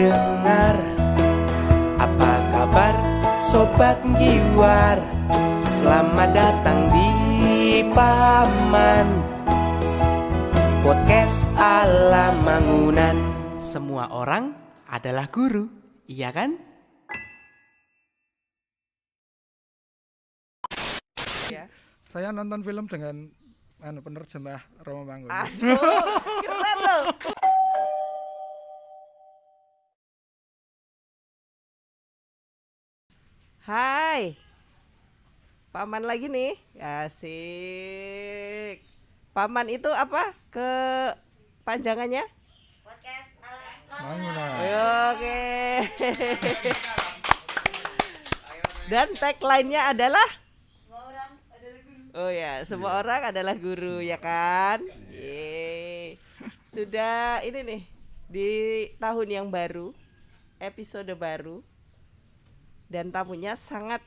dengar. Apa kabar sobat Giwar? Selamat datang di Paman Podcast ala Mangunan. Semua orang adalah guru, iya kan? Saya nonton film dengan penerjemah Romo Mangun. Keren loh. Hai, Paman lagi nih, asik. Paman itu apa? Kepanjangannya? Podcast ala Mangunan. Oke. Dan tagline-nya adalah? semua orang adalah guru. Oh ya, semua orang adalah guru, ya kan? Yeay. Sudah ini nih, di tahun yang baru, episode baru. Dan tamunya sangat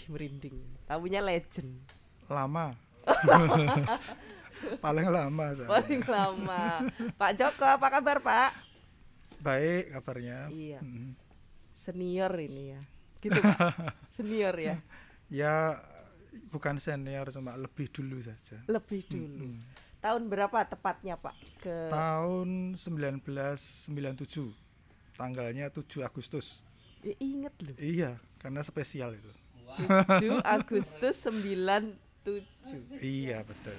merinding. Tamunya legend. Lama. Paling lama saya. Paling lama. Pak Joko, apa kabar, Pak? Baik kabarnya. Iya. Mm. Senior ini ya. Gitu, Pak. Senior ya. Ya bukan senior, cuma lebih dulu saja. Lebih dulu. Tahun berapa tepatnya, Pak? Tahun 1997. Tanggalnya 7 Agustus. Ya, inget loh. Iya, karena spesial itu. 7 Agustus 97. Iya, betul.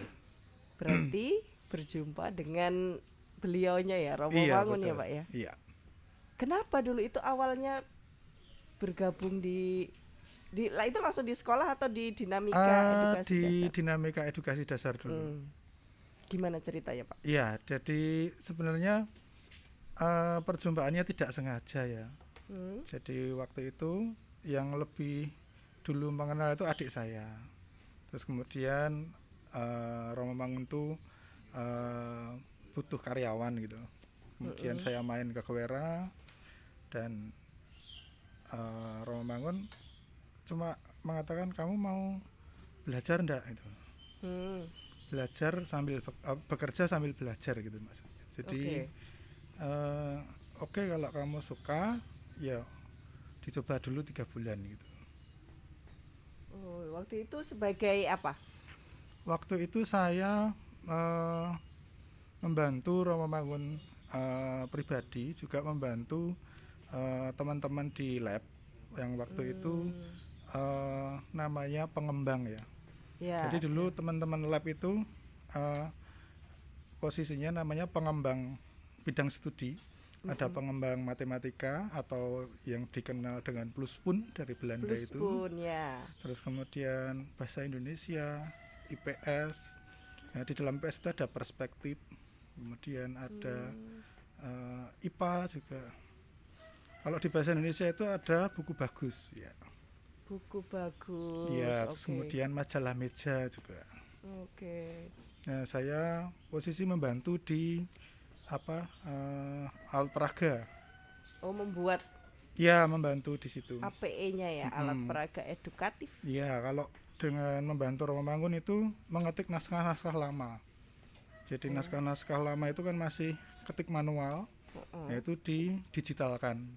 Berarti berjumpa dengan beliaunya ya, Romo Iya, Mangun betul. ya, Pak ya. Iya. Kenapa dulu itu awalnya bergabung di itu langsung di sekolah atau di dinamika edukasi Di dasar? dinamika edukasi dasar dulu. Gimana ceritanya, Pak? Iya, jadi sebenarnya perjumpaannya tidak sengaja ya. Jadi waktu itu yang lebih dulu mengenal itu adik saya. Terus kemudian Romo Mangun itu butuh karyawan gitu. Kemudian saya main ke Kewera dan Romo Mangun cuma mengatakan, kamu mau belajar enggak itu? Belajar sambil bekerja sambil belajar gitu maksudnya. Jadi oke, kalau kamu suka ya dicoba dulu 3 bulan gitu. Oh, waktu itu sebagai apa? Waktu itu saya membantu Romo Mangun pribadi, juga membantu teman-teman di lab yang waktu itu namanya pengembang ya. Ya. Jadi dulu teman-teman lab itu posisinya namanya pengembang bidang studi. Ada pengembang matematika atau yang dikenal dengan pluspun dari Belanda itu. Pluspun ya. Terus kemudian bahasa Indonesia, IPS. Nah, di dalam IPS itu ada perspektif. Kemudian ada IPA juga. Kalau di bahasa Indonesia itu ada buku bagus ya. Buku bagus. Ya, terus kemudian majalah meja juga. Oke. Nah, saya posisi membantu di alat peraga. Oh, membuat Ya, membantu di situ. APE-nya ya, alat peraga edukatif. Iya, kalau dengan membantu Romo Mangun itu mengetik naskah-naskah lama. Jadi naskah-naskah lama itu kan masih ketik manual, yaitu didigitalkan.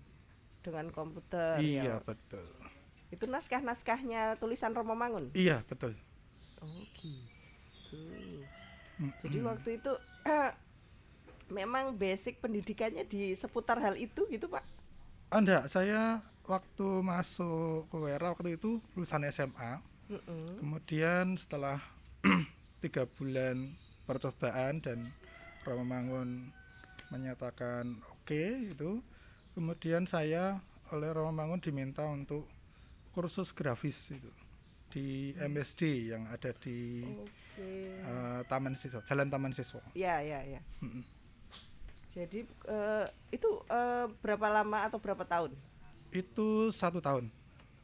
Dengan komputer. Iya, ya. betul. Itu naskah-naskahnya tulisan Romo Mangun. Iya, betul. Oh, gitu. Jadi waktu itu memang basic pendidikannya di seputar hal itu gitu, Pak? Enggak, saya waktu masuk ke Wera waktu itu lulusan SMA. Kemudian setelah 3 bulan percobaan dan Romo Mangun menyatakan oke itu, kemudian saya oleh Romo Mangun diminta untuk kursus grafis itu di MSD yang ada di Taman Siswa, Jalan Taman Siswa. Ya. Jadi itu berapa lama atau berapa tahun? Itu 1 tahun.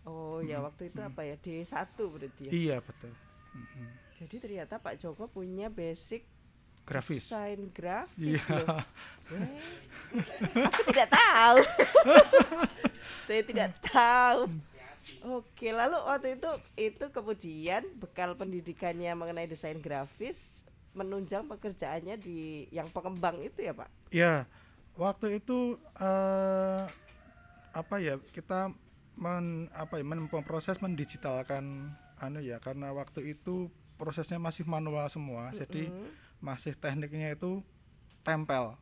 Oh ya, waktu itu apa ya, D1 berarti ya? Iya, betul. Jadi ternyata Pak Joko punya basic Grafis. desain grafis Iya. loh. Aku tidak tahu. Saya tidak tahu. Oke, lalu waktu itu kemudian bekal pendidikannya mengenai desain grafis menunjang pekerjaannya di yang pengembang itu ya, Pak? Ya, Waktu itu kita menempuh proses mendigitalkan karena waktu itu prosesnya masih manual semua, jadi masih tekniknya itu tempel.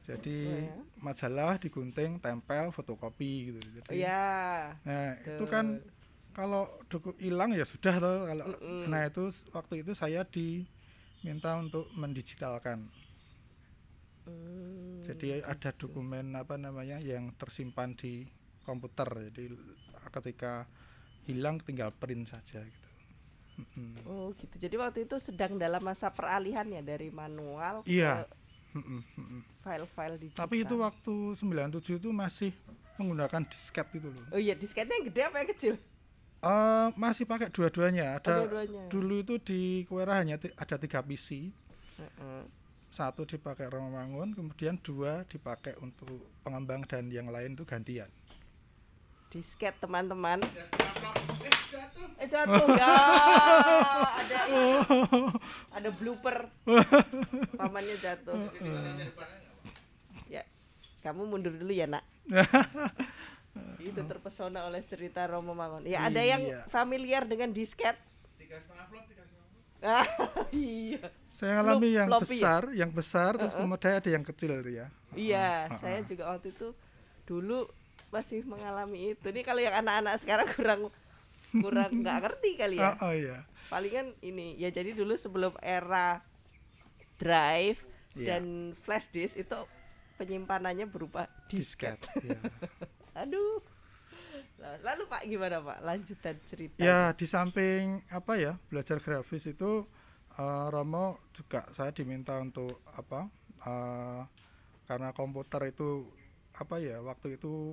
Jadi majalah digunting, tempel, fotokopi gitu. Jadi nah, itu kan kalau hilang ya sudah toh kalau. Nah, itu waktu itu saya diminta untuk mendigitalkan. Jadi ada dokumen yang tersimpan di komputer. Jadi ketika hilang tinggal print saja gitu. Oh gitu. Jadi waktu itu sedang dalam masa peralihan ya dari manual ke file-file digital. Tapi itu waktu 97 itu masih menggunakan disket itu loh. Oh iya, disketnya yang gede apa yang kecil? Masih pakai dua-duanya. Ada dua-duanya. Dulu itu di Kuwera hanya ada 3 PC. Satu dipakai Romomangun, kemudian 2 dipakai untuk pengembang dan yang lain itu gantian. Disket teman-teman. Jatuh ya. Ada blooper. Pamannya jatuh. Ya, kamu mundur dulu ya nak. Itu terpesona oleh cerita Romomangun. Ya ada yang familiar dengan disket. 3,5 flop, 3,5. Iya. Saya alami yang besar, ya? yang besar, terus kemudian ada yang kecil itu ya. Iya, saya juga waktu itu dulu masih mengalami itu. Nih kalau yang anak-anak sekarang kurang nggak ngerti kali ya. Iya. Palingan ini ya, jadi dulu sebelum era drive dan flash disk itu penyimpanannya berupa disket. Iya. Aduh. Lalu Pak gimana Pak lanjutan cerita? Ya di samping belajar grafis itu Romo juga saya diminta untuk karena komputer itu waktu itu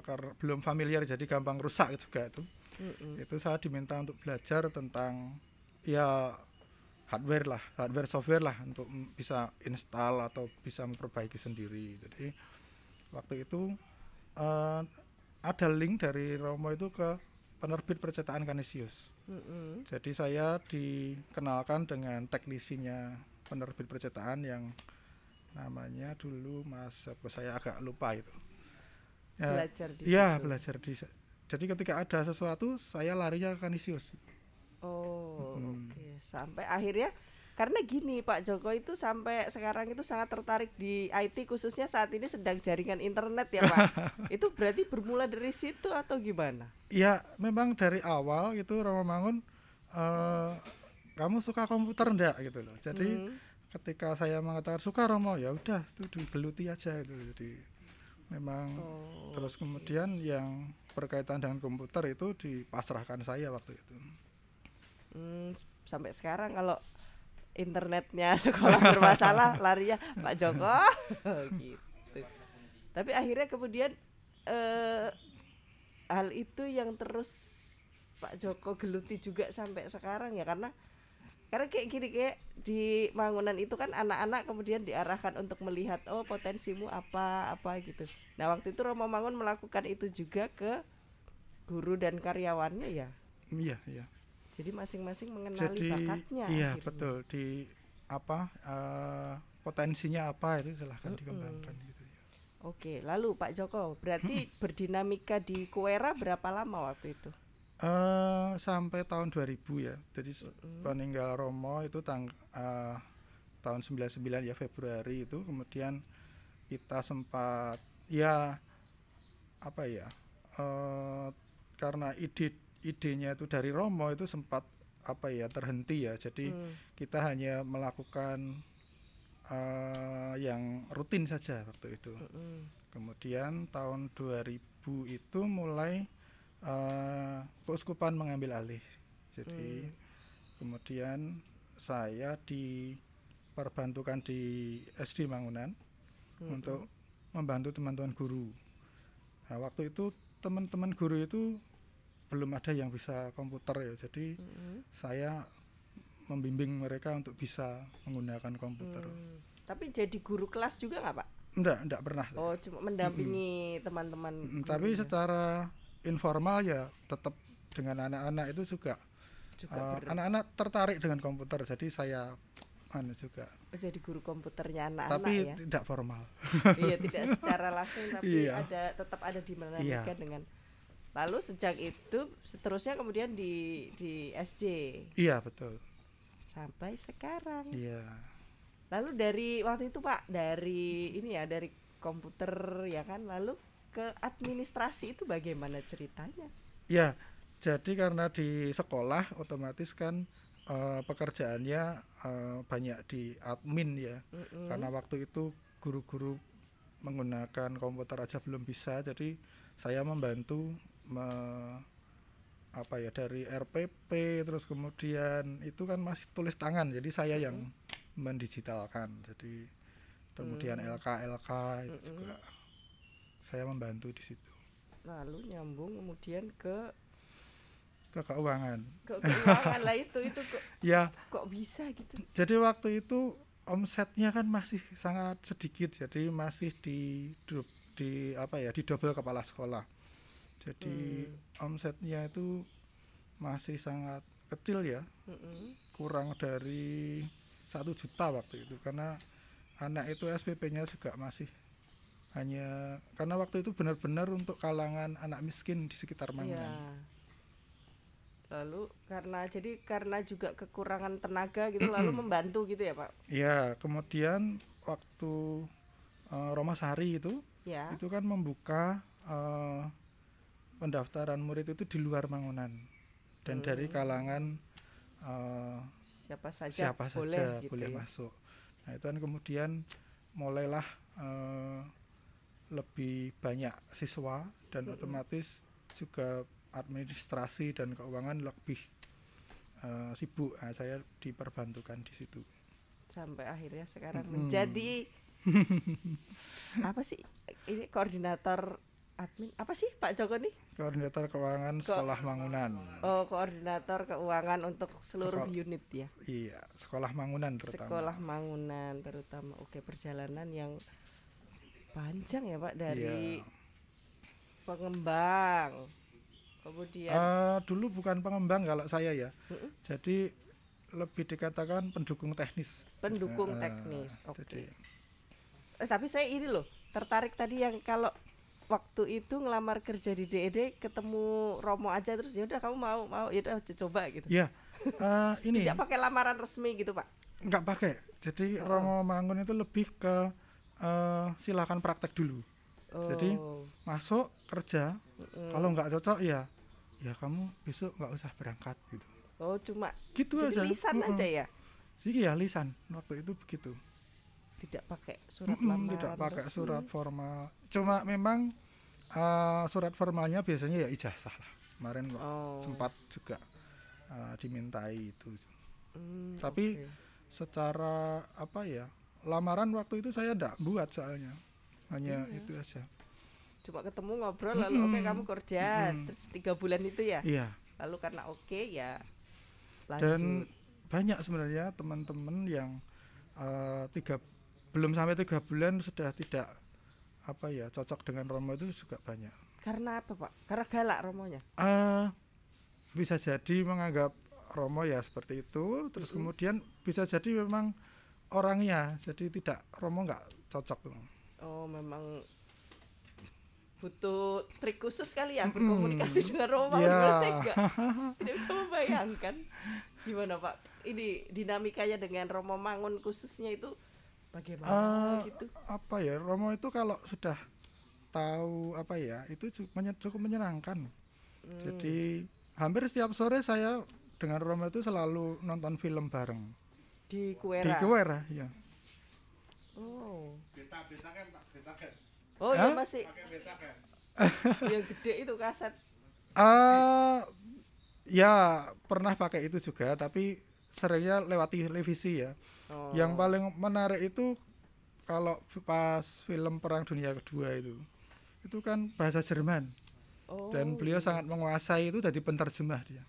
karena belum familiar jadi gampang rusak juga itu. Itu saya diminta untuk belajar tentang hardware software lah untuk bisa install atau bisa memperbaiki sendiri. Jadi waktu itu ada link dari Romo itu ke penerbit percetakan Kanisius. Jadi saya dikenalkan dengan teknisinya penerbit percetakan yang namanya dulu saya agak lupa itu. Belajar di belajar di. Jadi ketika ada sesuatu saya larinya ke Kanisius. Oke. Sampai akhirnya karena gini Pak Joko itu sampai sekarang itu sangat tertarik di IT, khususnya saat ini sedang jaringan internet ya Pak. Itu berarti bermula dari situ atau gimana? Ya memang dari awal itu Romomangun kamu suka komputer enggak gitu loh. Jadi ketika saya mengatakan suka Romo, ya udah itu digeluti aja gitu. Jadi memang terus kemudian yang berkaitan dengan komputer itu dipasrahkan saya waktu itu. Sampai sekarang kalau internetnya sekolah bermasalah larinya Pak Joko gitu. Tapi akhirnya kemudian hal itu yang terus Pak Joko geluti juga sampai sekarang ya, karena kayak gini, kayak di Mangunan itu kan anak-anak kemudian diarahkan untuk melihat potensimu apa gitu. Nah waktu itu Romomangun melakukan itu juga ke guru dan karyawannya ya. Iya. Jadi masing-masing mengenali bakatnya. Iya akhirnya. Betul. Di potensinya apa itu silahkan dikembangkan gitu ya. Oke, lalu Pak Joko berarti berdinamika di Kuwera berapa lama waktu itu? Sampai tahun 2000 ya. Jadi peninggal Romo itu tahun 99 ya, Februari itu. Kemudian kita sempat karena idenya itu dari Romo itu sempat terhenti ya. Jadi kita hanya melakukan yang rutin saja waktu itu. Kemudian tahun 2000 itu mulai keuskupan mengambil alih. Jadi kemudian saya diperbantukan di SD Mangunan untuk membantu teman-teman guru. Nah, waktu itu teman-teman guru itu belum ada yang bisa komputer ya. Jadi saya membimbing mereka untuk bisa menggunakan komputer. Tapi jadi guru kelas juga nggak Pak? Enggak pernah. Oh, cuma mendampingi teman-teman. Tapi secara informal ya tetap dengan anak-anak itu juga anak-anak tertarik dengan komputer. Jadi saya juga. Jadi guru komputernya anak-anak Tapi ya. tidak formal. Iya, tidak secara langsung tapi Iya. tetap ada dinamika dengan. Lalu sejak itu seterusnya kemudian di SD Iya, betul. sampai sekarang. Iya. Lalu dari waktu itu Pak, dari ini ya, dari komputer ya kan, lalu ke administrasi itu bagaimana ceritanya? Ya, jadi karena di sekolah otomatis kan pekerjaannya banyak di admin ya. Karena waktu itu guru-guru menggunakan komputer aja belum bisa, jadi saya membantu dari RPP, terus kemudian itu kan masih tulis tangan, jadi saya yang mendigitalkan. Jadi kemudian LK itu juga saya membantu di situ. Lalu nyambung kemudian ke keuangan. Keuangan lah itu kok. Ya. Kok bisa gitu? Jadi waktu itu omsetnya kan masih sangat sedikit, jadi masih di double kepala sekolah. Jadi omsetnya itu masih sangat kecil ya, kurang dari 1 juta waktu itu, karena anak itu SPP-nya juga masih hanya, karena waktu itu benar-benar untuk kalangan anak miskin di sekitar Mangunan. Ya. Lalu karena juga kekurangan tenaga gitu, lalu membantu gitu ya Pak? Iya, kemudian waktu Romasari itu kan membuka pendaftaran murid itu di luar Mangunan dan dari kalangan siapa saja boleh gitu ya? Masuk. Nah itu kan kemudian mulailah lebih banyak siswa dan otomatis juga administrasi dan keuangan lebih sibuk. Nah, saya diperbantukan di situ sampai akhirnya sekarang menjadi apa sih ini, koordinator admin apa sih Pak Joko nih? Koordinator keuangan sekolah Mangunan. Oh, koordinator keuangan untuk seluruh unit ya? Iya, sekolah Mangunan terutama. Sekolah Mangunan terutama. Oke, perjalanan yang panjang ya Pak, dari pengembang kemudian dulu bukan pengembang kalau saya ya. Jadi lebih dikatakan pendukung teknis. Pendukung teknis. Oke. Tapi saya ini loh tertarik tadi yang kalau waktu itu ngelamar kerja di DED ketemu Romo aja terus ya udah kamu mau ya udah coba gitu. Iya. Ini tidak pakai lamaran resmi gitu Pak? Enggak pakai. Jadi Romo Mangun itu lebih ke silakan praktek dulu. Jadi masuk kerja, kalau nggak cocok ya kamu besok nggak usah berangkat gitu. Oh, cuma gitu jadi aja. Lisan aja ya? Iya, lisan. Waktu itu begitu. Tidak pakai surat lamaran. Tidak pakai resmi. surat formal. Cuma memang surat formalnya biasanya ya ijazah lah. Kemarin sempat juga dimintai itu. Tapi secara lamaran waktu itu saya enggak buat soalnya. Hanya itu aja. Cuma ketemu ngobrol lalu oke kamu kerja terus 3 bulan itu ya? Iya. Lalu karena ya lanjut. Dan banyak sebenarnya teman-teman yang belum sampai 3 bulan sudah tidak cocok dengan Romo itu juga banyak. Karena apa Pak? Karena galak Romonya? Bisa jadi menganggap Romo ya seperti itu, terus kemudian bisa jadi memang orangnya, jadi tidak, Romo nggak cocok. Oh, memang butuh trik khusus kali ya berkomunikasi dengan Romo. Saya tidak bisa membayangkan gimana Pak ini dinamikanya dengan Romo Mangun khususnya itu bagaimana gitu? Romo itu kalau sudah tahu itu cukup menyenangkan. Jadi hampir setiap sore saya dengan Romo itu selalu nonton film bareng di Kuwera. Di Kuwera, ya. Oh. Beta kan Pak, beta kan. Oh iya masih. Pakai beta kan. Yang gede itu kaset. Ya pernah pakai itu juga, tapi seringnya lewat televisi ya. Yang paling menarik itu kalau pas film Perang Dunia Kedua itu kan bahasa Jerman. Dan beliau sangat menguasai itu, jadi penerjemah dia.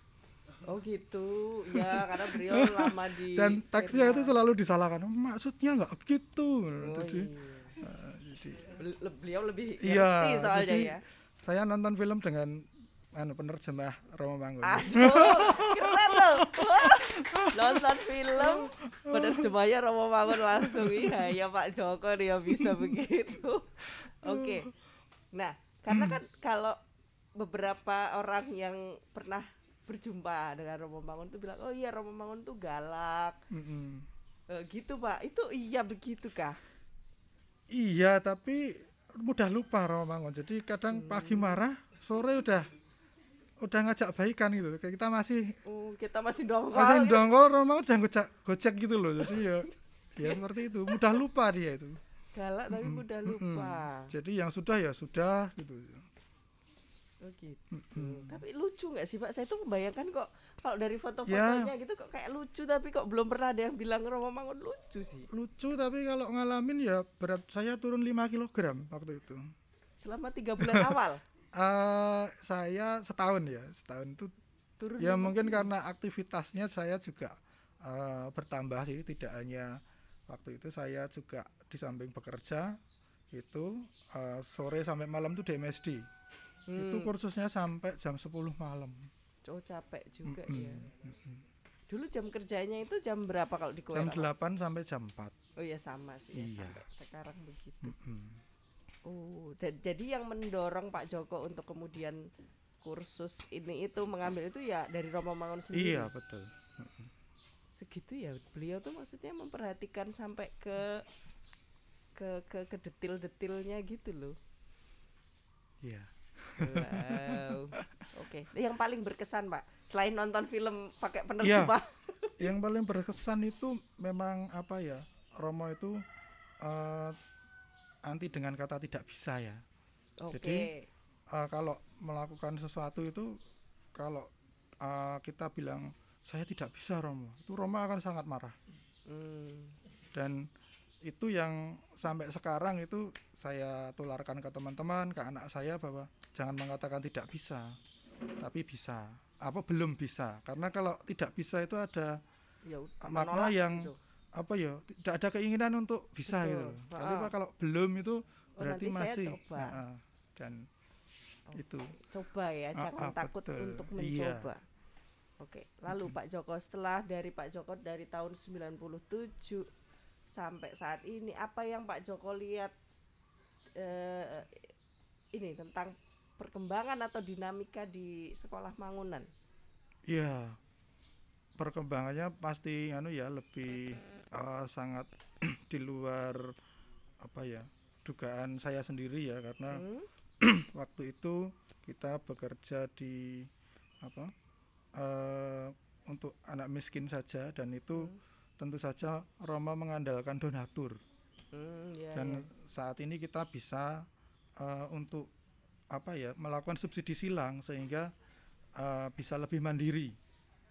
Oh gitu, ya karena beliau lama di dan teksnya itu selalu disalahkan, maksudnya nggak begitu. Jadi beliau lebih ngerti soalnya jadi ya. Saya nonton film dengan penerjemah Romo Mangun. Keren loh. nonton film penerjemahnya Romo Mangun langsung. Iya ya Pak Joko dia bisa begitu. Oke. Nah, karena kan kalau beberapa orang yang pernah berjumpa dengan Romo Mangun tuh bilang, oh iya Romo Mangun tuh galak. Gitu Pak, itu iya begitu kah? Iya, tapi mudah lupa Romo Mangun. Jadi kadang pagi marah, sore udah ngajak baikan gitu. Kayak kita masih dongkol. Masih dongkol, Romo Mangun udah gojek gitu loh. Jadi ya seperti itu. Mudah lupa dia itu. Galak tapi mudah lupa. Jadi yang sudah ya sudah gitu. Oh gitu. Tapi lucu nggak sih Pak? Saya tuh membayangkan kok kalau dari foto-fotonya gitu kok kayak lucu, tapi kok belum pernah ada yang bilang Romo Mangun lucu sih. Lucu, tapi kalau ngalamin ya berat saya turun 5 kg waktu itu. Selama 3 bulan awal? Saya setahun itu turun. Ya mungkin karena aktivitasnya saya juga bertambah sih, tidak hanya waktu itu saya juga di samping bekerja itu sore sampai malam tuh di MSD. Itu kursusnya sampai jam 10 malam. Oh capek juga ya. Dulu jam kerjanya itu jam berapa kalau di Kuwera? Jam 8 sampai jam 4. Oh ya sama sih iya. Sampai sekarang begitu. Oh, jadi yang mendorong Pak Joko untuk kemudian kursus ini itu mengambil itu ya dari Romo Mangun sendiri. Iya betul. Segitu ya beliau tuh maksudnya memperhatikan sampai ke detil-detilnya gitu loh. Iya. Wow. Oke. Yang paling berkesan Pak selain nonton film pakai penerjemah. Ya, yang paling berkesan itu memang apa ya, Romo itu anti dengan kata tidak bisa ya. Jadi kalau melakukan sesuatu itu kalau kita bilang saya tidak bisa Romo, itu Romo akan sangat marah. Dan itu yang sampai sekarang itu saya tularkan ke teman-teman, ke anak saya bahwa jangan mengatakan tidak bisa, tapi bisa. Apa belum bisa? Karena kalau tidak bisa itu ada makna yang gitu. Apa ya? Tidak ada keinginan untuk bisa. Betul. Gitu. Tapi kalau belum itu berarti masih. Dan itu. Coba ya, jangan takut betul. Untuk mencoba. Iya. Oke. Lalu Pak Joko setelah dari Pak Joko dari tahun 97 sampai saat ini, apa yang Pak Joko lihat ini tentang perkembangan atau dinamika di sekolah Mangunan? Iya, perkembangannya pasti lebih sangat di luar apa ya dugaan saya sendiri ya, karena waktu itu kita bekerja di untuk anak miskin saja, dan itu tentu saja Romo mengandalkan donatur. Dan saat ini kita bisa untuk melakukan subsidi silang sehingga bisa lebih mandiri.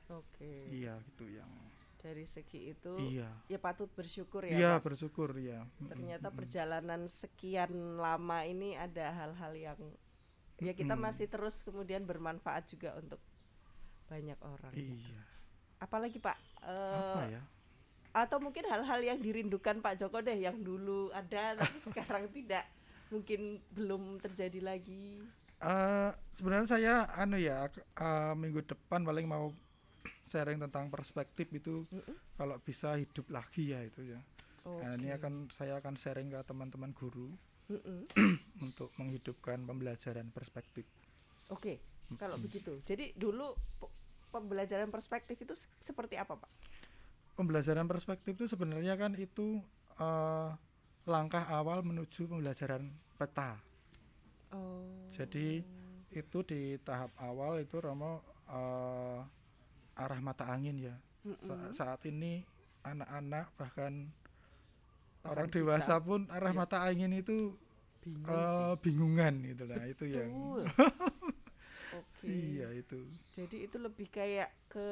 Oke. Iya, gitu yang dari segi itu. Iya. Ya patut bersyukur ya. Iya, Pak. bersyukur ya. Ternyata perjalanan sekian lama ini ada hal-hal yang ya kita masih terus kemudian bermanfaat juga untuk banyak orang. Iya. Apalagi Pak? Apa ya? Atau mungkin hal-hal yang dirindukan Pak Joko deh yang dulu ada tapi sekarang tidak, mungkin belum terjadi lagi. Sebenarnya saya minggu depan paling mau sharing tentang perspektif itu, kalau bisa hidup lagi ya itu ya. Nah, ini saya akan sharing ke teman-teman guru untuk menghidupkan pembelajaran perspektif. Oke. Kalau begitu. Jadi dulu pembelajaran perspektif itu seperti apa Pak? Pembelajaran perspektif itu sebenarnya kan itu langkah awal menuju pembelajaran peta. Jadi itu di tahap awal itu Romo arah mata angin ya. Saat ini anak-anak bahkan orang dewasa pun arah mata angin itu bingungan gitu lah. Itu yang iya itu. Jadi itu lebih kayak ke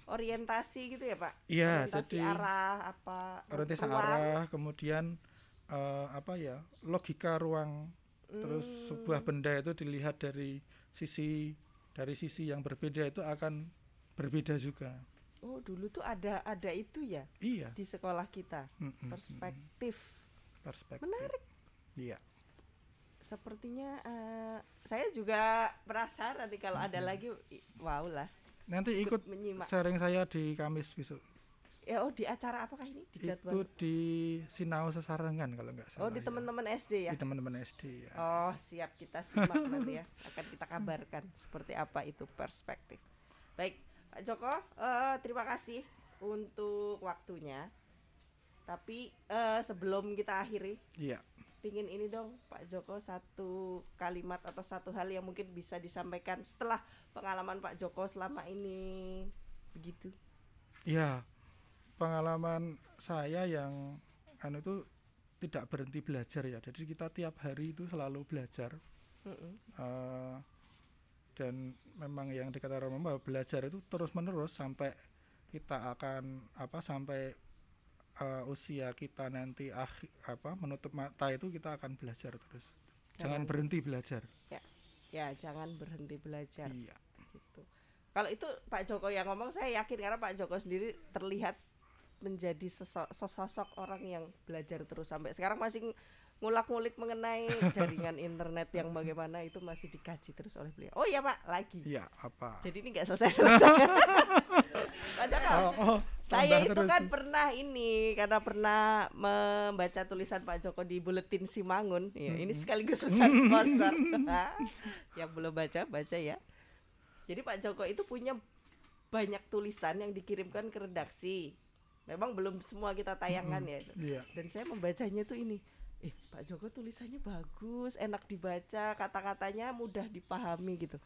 orientasi gitu ya Pak? Iya, orientasi jadi arah orientasi arah, kemudian logika ruang. Terus sebuah benda itu dilihat dari sisi yang berbeda itu akan berbeda juga. Oh, dulu tuh ada itu ya? Iya. Di sekolah kita. Perspektif. Menarik. Iya. Sepertinya saya juga penasaran nih kalau ada lagi, wow lah. Nanti ikut menyimak. sharing saya di Kamis besok. Ya, di acara apakah ini? Di jadwal? Itu di Sinau Sesarengan kalau nggak salah. Di teman-teman SD ya? Di teman-teman SD ya. Oh, siap, kita simak nanti ya. Akan kita kabarkan seperti apa itu perspektif. Baik, Pak Joko, terima kasih untuk waktunya. Tapi sebelum kita akhiri, Iya. pingin ini dong Pak Joko, satu kalimat atau satu hal yang mungkin bisa disampaikan setelah pengalaman Pak Joko selama ini begitu. Iya. Pengalaman saya yang itu tidak berhenti belajar ya. Jadi kita tiap hari itu selalu belajar. Dan memang yang dikatakan orang bahwa belajar itu terus menerus sampai kita akan sampai usia kita nanti menutup mata itu kita akan belajar terus. Jangan berhenti belajar. Ya, jangan berhenti belajar. Iya. Gitu. Kalau itu Pak Joko yang ngomong, saya yakin karena Pak Joko sendiri terlihat menjadi sosok orang yang belajar terus sampai sekarang, masih ngulak-ngulik mengenai jaringan internet yang bagaimana itu masih dikaji terus oleh beliau. Oh iya Pak, lagi. Iya, apa? Jadi ini nggak selesai. Pak Joko, saya itu kan pernah karena pernah membaca tulisan Pak Joko di Buletin Simangun. Ya, ini sekaligus pesan sponsor. Yang belum baca ya. Jadi Pak Joko itu punya banyak tulisan yang dikirimkan ke redaksi. Memang belum semua kita tayangkan ya. Iya. Dan saya membacanya tuh ini. Pak Joko tulisannya bagus, enak dibaca, kata-katanya mudah dipahami gitu.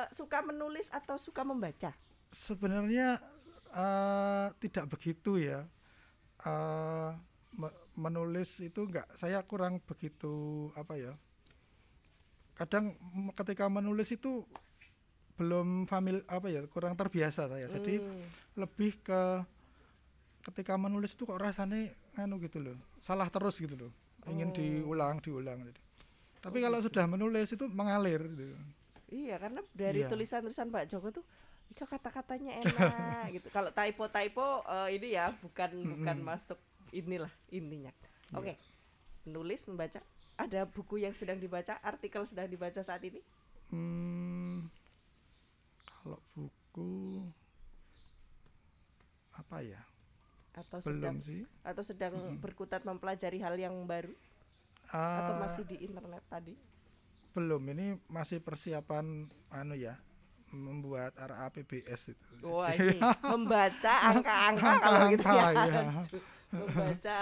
Suka menulis atau suka membaca? Sebenarnya tidak begitu ya. Menulis itu saya kurang begitu kadang ketika menulis itu belum kurang terbiasa saya. Jadi lebih ke ketika menulis itu kok rasanya gitu loh, salah terus gitu loh, ingin diulang gitu. Tapi kalau sudah menulis itu mengalir gitu. Iya, karena dari tulisan-tulisan Pak Joko tuh kata-katanya enak gitu. Kalau typo ini ya bukan masuk inilah intinya. Oke. Menulis, membaca. Ada buku yang sedang dibaca, artikel sedang dibaca saat ini? Kalau buku apa ya? Atau belum sedang berkutat mempelajari hal yang baru? Atau masih di internet tadi? Belum, ini masih persiapan membuat RAPBS itu. Wah, ini membaca angka-angka kalau gitu ya. Membaca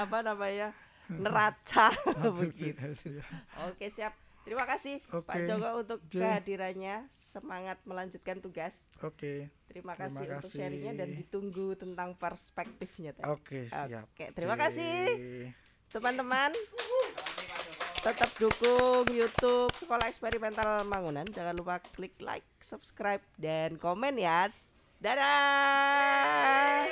neraca begitu. Oke, siap. Terima kasih Pak Joko untuk kehadirannya. Semangat melanjutkan tugas. Oke. Terima kasih untuk sharingnya dan ditunggu tentang perspektifnya tadi. Oke, siap. Oke, terima kasih teman-teman. Tetap dukung YouTube Sekolah Eksperimental Mangunan. Jangan lupa klik like, subscribe, dan komen ya. Dadah.